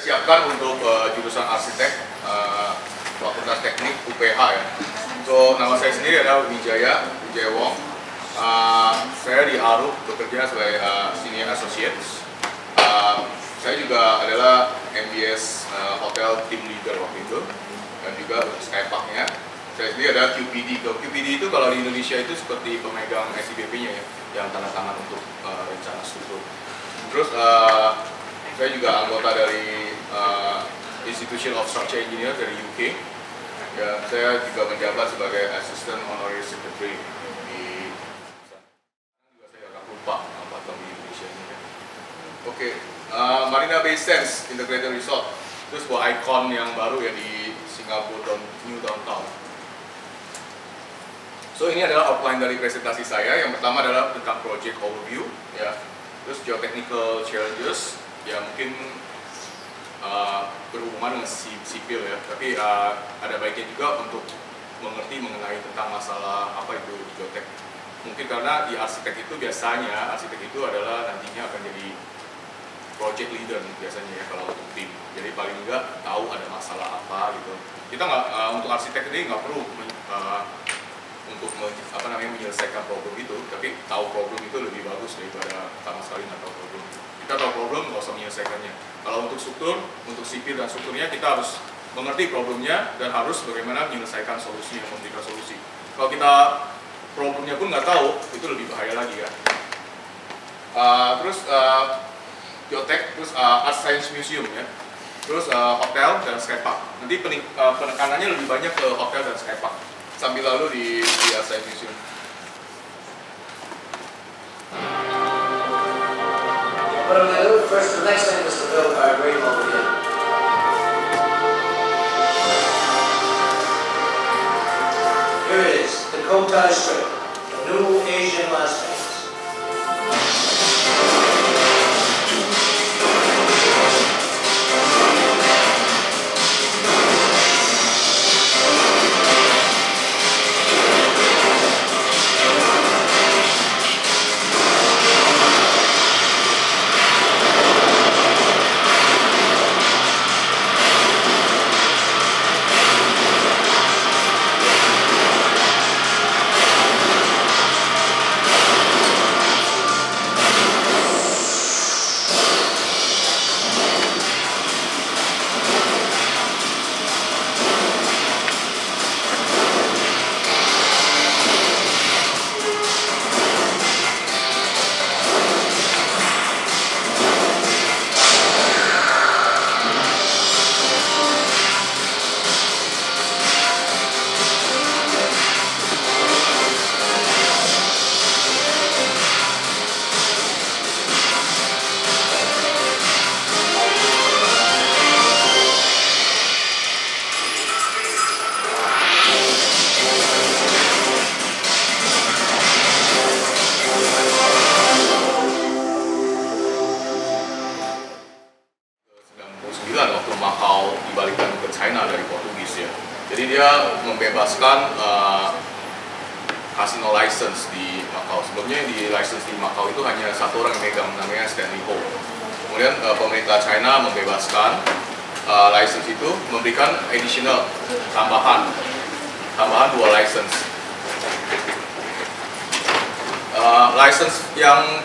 siapkan untuk jurusan arsitek Fakultas Teknik UPH ya. So nama saya sendiri adalah Wijaya Wong. Saya di ARUP bekerja sebagai senior associate. Saya juga adalah MBS hotel team leader waktu itu, dan juga Skypark-nya. Saya sendiri adalah QPD. QPD itu kalau di Indonesia itu seperti pemegang SIBP-nya ya, yang tanda tangan untuk rencana struktur. Terus saya juga anggota dari Institution of Structure Engineer dari UK. Ya, saya juga menjabat sebagai Assistant Honorary Secretary di juga saya agak lupa apa di Indonesia ini. Oke, Marina Bay Sands Integrated Resort itu sebuah ikon yang baru ya di Singapura New Downtown. So ini adalah outline dari presentasi saya. Yang pertama adalah tentang project overview ya. Terus geotechnical challenges ya, mungkin berhubungan dengan sipil ya, tapi ada baiknya juga untuk mengerti mengenai tentang masalah apa itu geotek. Mungkin karena di arsitek itu biasanya arsitek itu adalah nantinya akan jadi project leader biasanya ya kalau untuk tim. Jadi paling enggak tahu ada masalah apa gitu. Kita nggak untuk arsitek ini nggak perlu untuk menyelesaikan problem itu, tapi tahu problem itu lebih bagus daripada sama sekali nggak tahu problem. Kita tahu problem, nggak usah menyelesaikannya. Kalau untuk struktur, untuk sipil dan strukturnya kita harus mengerti problemnya dan harus bagaimana menyelesaikan solusinya, memberikan solusi. Kalau kita problemnya pun nggak tahu, itu lebih bahaya lagi kan. Terus geotek, terus Art Science Museum ya, terus hotel dan Skypark. Nanti penekanannya lebih banyak ke hotel dan Skypark. Sambil lalu di Art Science Museum. First, the next thing was to build our great over here. Here it is, the Cotai Strip, the new Asian Las Vegas. Waktu Macau dibalikkan ke China dari Portugis ya, jadi dia membebaskan kasino license di Macau. Sebelumnya di license di Macau itu hanya satu orang yang megang, namanya Stanley Ho. Kemudian pemerintah China membebaskan license itu, memberikan additional tambahan 2 license. License yang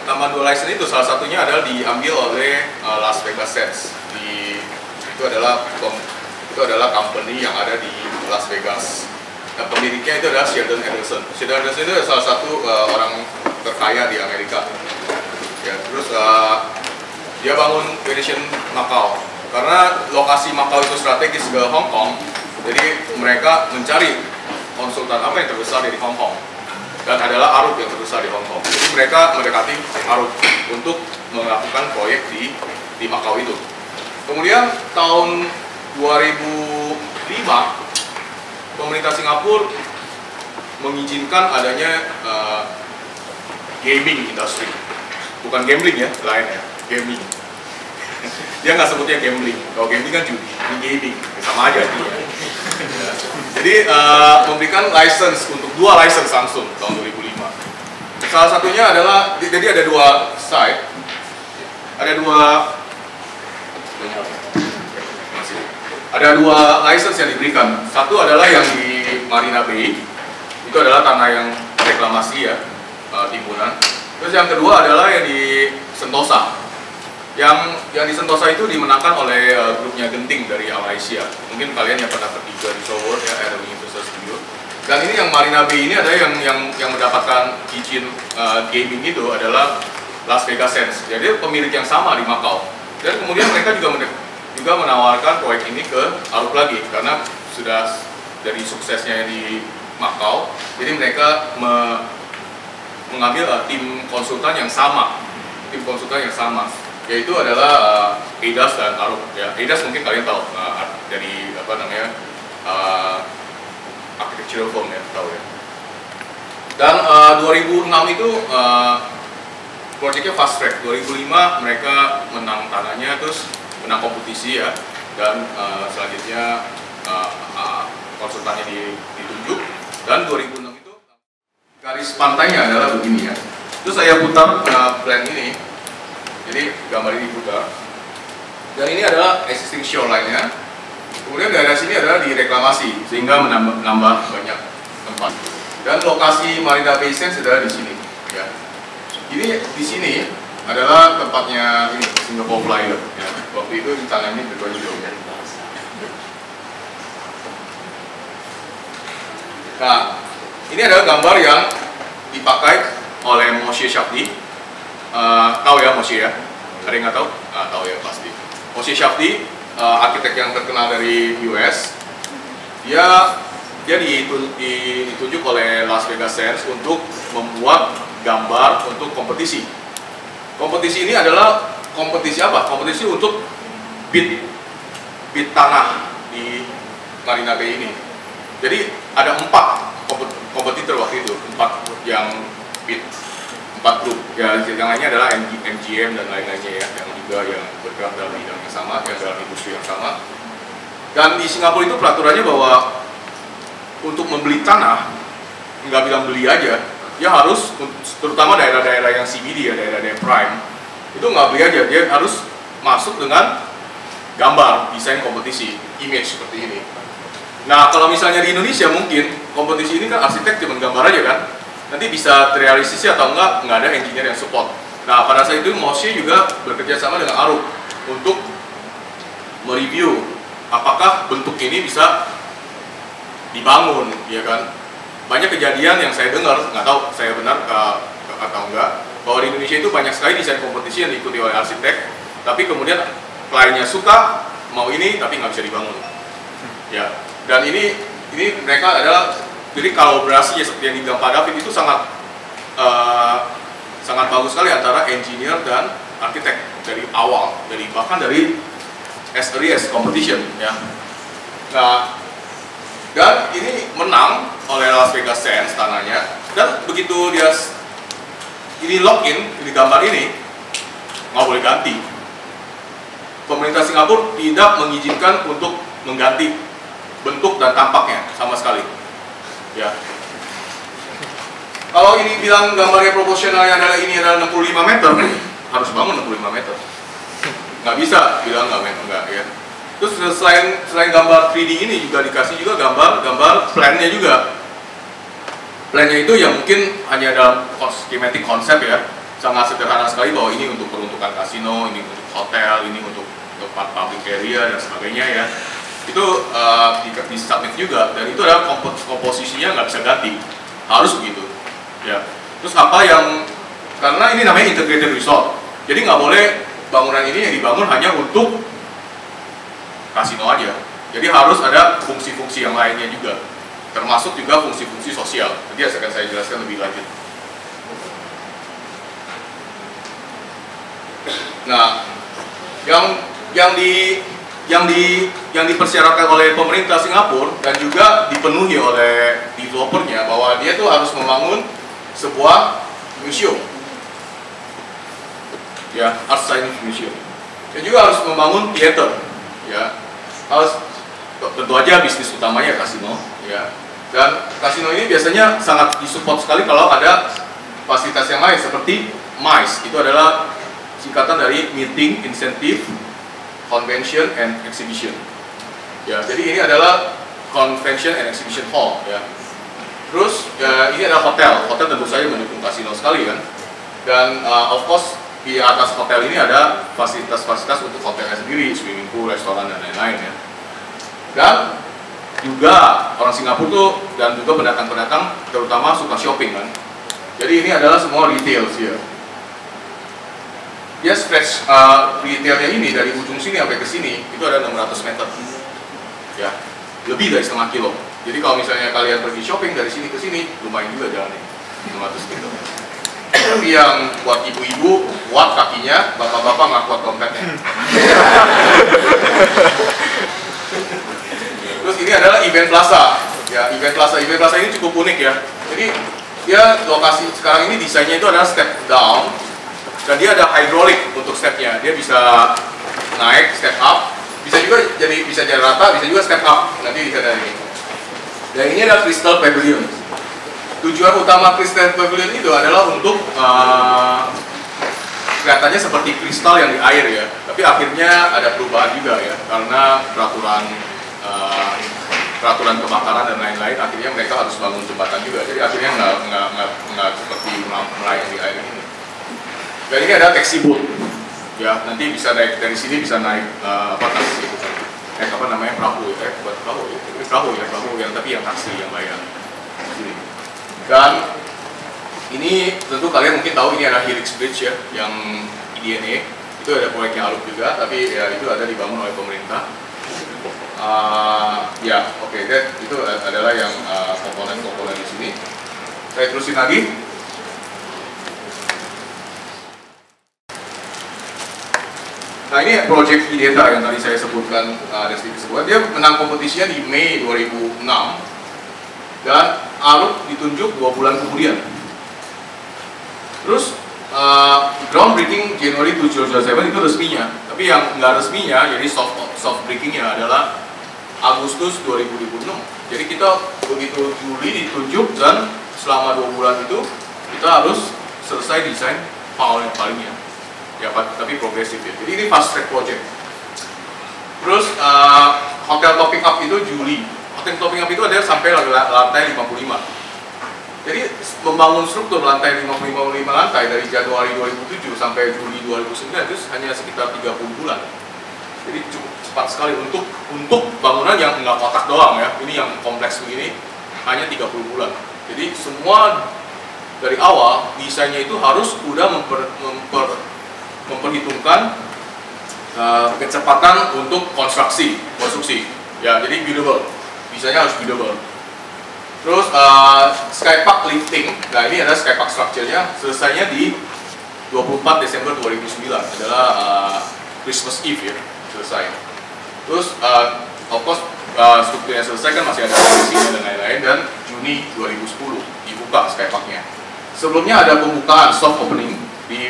tambah 2 license itu salah satunya adalah diambil oleh Las Vegas Sands. Itu adalah company yang ada di Las Vegas. Nah, pemiliknya itu adalah Sheldon Adelson. Sheldon Adelson itu salah satu orang terkaya di Amerika. Ya, terus dia bangun Venetian Macau karena lokasi Macau itu strategis ke Hong Kong. Jadi mereka mencari konsultan apa yang terbesar di Hong Kong, dan adalah ARUP yang terbesar di Hong Kong. Jadi mereka mendekati ARUP untuk melakukan proyek di Macau itu. Kemudian tahun 2005 pemerintah Singapura mengizinkan adanya gaming industry, bukan gambling ya, lain ya, gaming. Dia nggak sebutnya gambling. Kalau gambling kan judi, ini gaming, sama aja dia. Jadi memberikan license untuk 2 license langsung tahun 2005. Salah satunya adalah, jadi ada 2 site, ada 2 Masih. Ada 2 license yang diberikan. Satu adalah yang di Marina Bay, itu adalah tanah yang reklamasi ya, timbunan. Terus yang kedua adalah yang di Sentosa. Yang di Sentosa itu dimenangkan oleh grupnya Genting dari Malaysia. Mungkin kalian yang pernah pergi ke Resort World ya, ada Universal Studio. Dan ini yang Marina Bay ini ada yang mendapatkan izin gaming itu adalah Las Vegas Sands. Jadi pemilik yang sama di Macau. Dan kemudian mereka juga menawarkan proyek ini ke Arup lagi karena sudah dari suksesnya di Macau. Jadi mereka mengambil tim konsultan yang sama, yaitu adalah EIDAS dan Arup. Ya, EIDAS mungkin kalian tahu dari apa namanya architectural firm ya, tahu ya. Dan 2006 itu proyeknya fast track. 2005 mereka menang tanahnya, terus menang kompetisi ya, dan selanjutnya konsultannya ditunjuk. Dan 2006 itu garis pantainya adalah begini ya. Terus saya putar plan ini, jadi gambar ini putar. Dan ini adalah existing shoreline-nya. Kemudian daerah sini adalah direklamasi sehingga menambah banyak tempat. Dan lokasi Marina Bay Sands adalah di sini. Ya. Ini di sini adalah tempatnya ini Singapore Flyer. Ya. Waktu itu ditangani berdua juga. Nah, ini adalah gambar yang dipakai oleh Moshe Safdie. Tahu ya Moshe ya? Ada yang nggak tahu? Tahu ya pasti. Moshe Safdie, arsitek yang terkenal dari US. Dia ditunjuk oleh Las Vegas Sands untuk membuat gambar untuk kompetisi. Kompetisi ini adalah kompetisi apa? Kompetisi untuk bid tanah di Marina Bay ini. Jadi ada 4 kompetitor waktu itu, 4 yang bid, 4 grup. Ya, yang lainnya adalah MGM dan lain-lainnya ya, yang juga yang bergerak dalam bidang yang sama, yang dalam industri yang sama. Dan di Singapura itu peraturannya bahwa untuk membeli tanah, nggak bilang beli aja, dia harus, terutama daerah-daerah yang CBD ya, daerah-daerah prime, itu nggak beli aja, dia harus masuk dengan gambar, desain kompetisi, image seperti ini. Nah, kalau misalnya di Indonesia mungkin kompetisi ini kan arsitek cuma gambar aja kan, nanti bisa terrealisasi atau enggak ada engineer yang support. Nah, pada saat itu Moshe juga bekerja sama dengan Arup untuk mereview apakah bentuk ini bisa dibangun, ya kan? Banyak kejadian yang saya dengar, nggak tahu saya benar atau enggak, bahwa di Indonesia itu banyak sekali desain kompetisi yang diikuti oleh arsitek, tapi kemudian kliennya suka mau ini tapi nggak bisa dibangun. Ya. Dan ini mereka adalah, jadi kolaborasi ya, seperti yang digambar David itu sangat bagus sekali antara engineer dan arsitek dari awal, bahkan dari as early as competition ya. Nah, dan ini menang oleh Las Vegas Sands tanahnya, dan begitu dia ini login di gambar ini nggak boleh ganti. Pemerintah Singapura tidak mengizinkan untuk mengganti bentuk dan tampaknya sama sekali. Ya. Kalau ini bilang gambarnya proporsionalnya adalah ini adalah 65 meter, harus bangun 65 meter. Nggak bisa bilang nggak ya. Terus selain gambar 3D ini juga dikasih juga gambar plan-nya juga. Plan-nya itu yang mungkin hanya dalam schematic konsep ya, sangat sederhana sekali bahwa ini untuk peruntukan kasino, ini untuk hotel, ini untuk tempat public area dan sebagainya ya. Itu di submit juga, dan itu adalah komposisinya nggak bisa ganti, harus begitu ya. Terus apa yang, karena ini namanya integrated resort, jadi nggak boleh bangunan ini yang dibangun hanya untuk kasino aja, jadi harus ada fungsi-fungsi yang lainnya juga, termasuk juga fungsi-fungsi sosial. Nanti akan saya jelaskan lebih lanjut. Nah, yang dipersyaratkan oleh pemerintah Singapura dan juga dipenuhi oleh developernya bahwa dia tuh harus membangun sebuah museum, ya, art science museum. Dan juga harus membangun theater, ya, harus tentu aja bisnis utamanya kasino, ya. Dan kasino ini biasanya sangat disupport sekali kalau ada fasilitas yang lain seperti MICE, itu adalah singkatan dari Meeting Incentive Convention and Exhibition. Ya, jadi ini adalah Convention and Exhibition Hall ya. Terus ya, ini adalah hotel. Hotel tentu saja mendukung kasino sekali kan. Dan of course di atas hotel ini ada fasilitas-fasilitas untuk hotelnya sendiri, swimming pool, restoran dan lain-lain ya. Dan juga orang Singapura tuh dan juga pendatang-pendatang terutama suka shopping kan. Jadi ini adalah semua retail sih ya. Dia stretch retailnya ini dari ujung sini sampai ke sini itu ada 600 meter. Ya, lebih dari setengah kilo. Jadi kalau misalnya kalian pergi shopping dari sini ke sini lumayan juga jalannya 500 kilo. Tapi yang buat ibu-ibu kuat kakinya, bapak-bapak nggak kuat dompetnya. Terus ini adalah event plaza. Ya, event plaza ini cukup unik ya. Jadi dia lokasi sekarang ini desainnya itu adalah step down dan dia ada hidrolik untuk stepnya. Dia bisa naik, step up, bisa jadi rata, bisa juga step up. Nanti bisa dari ini. Dan ini adalah Crystal Pavilion. Tujuan utama Crystal Pavilion itu adalah untuk kelihatannya seperti kristal yang di air ya. Tapi akhirnya ada perubahan juga ya, karena peraturan kebakaran dan lain-lain. Akhirnya mereka harus bangun jembatan juga. Jadi akhirnya nggak seperti melayang di air ini. Dan ini ada taxi boat. Ya, nanti bisa naik dari sini, bisa naik taksi. Apa namanya, perahu ya, buat perahu ya, perahu yang tapi yang taksi yang bayar. Dan ini tentu kalian mungkin tahu ini ada Helix Bridge ya, yang IDNA itu ada proyeknya Alup juga, tapi ya itu ada dibangun oleh pemerintah. Ya, oke, itu adalah yang komponen-komponen di sini. Saya terusin lagi. Nah ini project IDETA yang tadi saya sebutkan, dia menang kompetisinya di Mei 2006 dan Alup ditunjuk 2 bulan kemudian. Terus groundbreaking January 2007 itu resminya, tapi yang nggak resminya jadi soft breakingnya adalah Agustus 2006. Jadi kita begitu Juli ditunjuk dan selama 2 bulan itu kita harus selesai desain palingnya. Ya, tapi progresif ya. Jadi ini fast track project. Terus hotel topping up itu Juli. Hotel topping up itu ada sampai lantai 55. Jadi membangun struktur lantai 55 lantai dari Januari 2007 sampai Juli 2009 itu hanya sekitar 30 bulan. Jadi cukup cepat sekali untuk bangunan yang nggak kotak doang ya. Ini yang kompleks begini hanya 30 bulan. Jadi semua dari awal desainnya itu harus udah memperhitungkan kecepatan untuk konstruksi ya, jadi buildable, desainnya harus buildable. Terus Skypark lifting, nah ini adalah Skypark structure-nya, selesainya di 24 Desember 2009 adalah Christmas Eve ya, selesai. Terus of course strukturnya selesai kan masih ada komisinya dan lain-lain, dan Juni 2010 dibuka Skypark-nya. Sebelumnya ada pembukaan soft opening di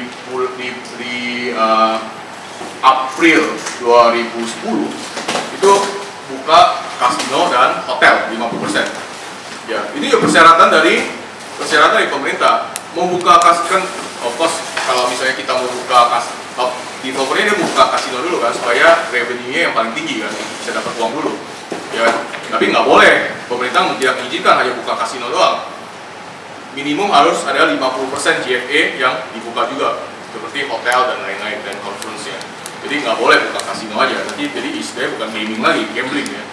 April 2010 itu buka kasino dan hotel 50%. Ya, ini juga persyaratan dari pemerintah membuka kasino kan, of course kalau misalnya kita mau buka di developernya dia buka kasino dulu kan supaya revenue-nya yang paling tinggi kan, bisa dapat uang dulu. Ya, tapi nggak boleh, pemerintah tidak mengizinkan hanya buka kasino doang. Minimum harus ada 50% GFA yang dibuka juga, seperti hotel dan lain-lain dan conference ya. Jadi nggak boleh buka kasino aja, nanti jadi istilahnya bukan gaming lagi, gambling ya.